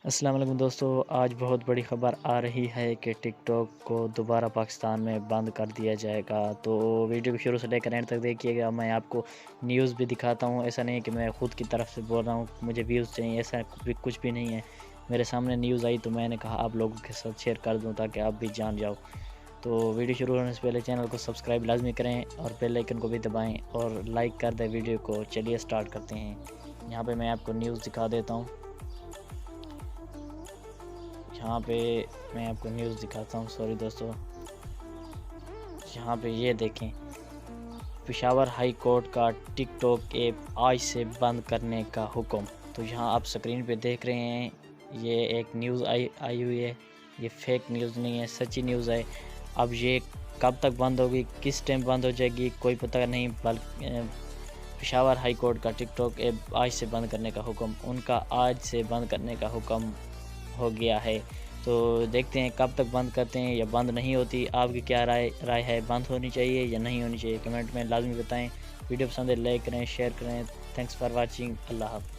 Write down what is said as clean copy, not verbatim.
السلام علیکم دوستو، آج بہت بڑی خبر آ رہی ہے کہ ٹک ٹاک کو دوبارہ پاکستان میں بند کر دیا جائے گا۔ تو ویڈیو کو شروع سے لے کر اینڈ تک دیکھیے گا۔ میں آپ کو نیوز بھی دکھاتا ہوں، ایسا نہیں کہ میں خود کی طرف سے بول رہا ہوں مجھے ویوز چاہیے، ایسا کچھ بھی نہیں ہے۔ میرے سامنے نیوز آئی تو میں نے کہا آپ لوگوں کے ساتھ شیئر کر دوں تاکہ آپ بھی جان جاؤ۔ تو ویڈیو شروع ہونے سے پہلے چینل کو سبسکرائب لازمی کریں اور بیل آئیکن کو بھی دبائیں اور لائک کر دیں ویڈیو کو۔ چلیے سٹارٹ کرتے ہیں۔ یہاں پہ میں آپ کو نیوز دکھا دیتا ہوں۔ یہاں پہ میں آپ کو نیوز دکھاتا ہوں، سوری دوستو۔ یہاں پہ یہ دیکھیں، پشاور ہائی کورٹ کا ٹک ٹاک ایپ آج سے بند کرنے کا حکم۔ تو یہاں آپ سکرین پہ دیکھ رہے ہیں، یہ ایک نیوز آئی ہوئی ہے۔ یہ فیک نیوز نہیں ہے، سچی نیوز ہے۔ اب یہ کب تک بند ہوگی، کس ٹائم بند ہو جائے گی، کوئی پتہ نہیں۔ بلکہ پشاور ہائی کورٹ کا ٹک ٹاک ایپ آج سے بند کرنے کا حکم، ان کا آج سے بند کرنے کا حکم ہو گیا ہے۔ تو دیکھتے ہیں کب تک بند کرتے ہیں یا بند نہیں ہوتی۔ آپ کی کیا رائے ہے، بند ہونی چاہیے یا نہیں ہونی چاہیے؟ کمنٹ میں لازمی بتائیں۔ ویڈیو پسند ہے لائک کریں، شیئر کریں۔ Thanks for watching. اللہ حافظ۔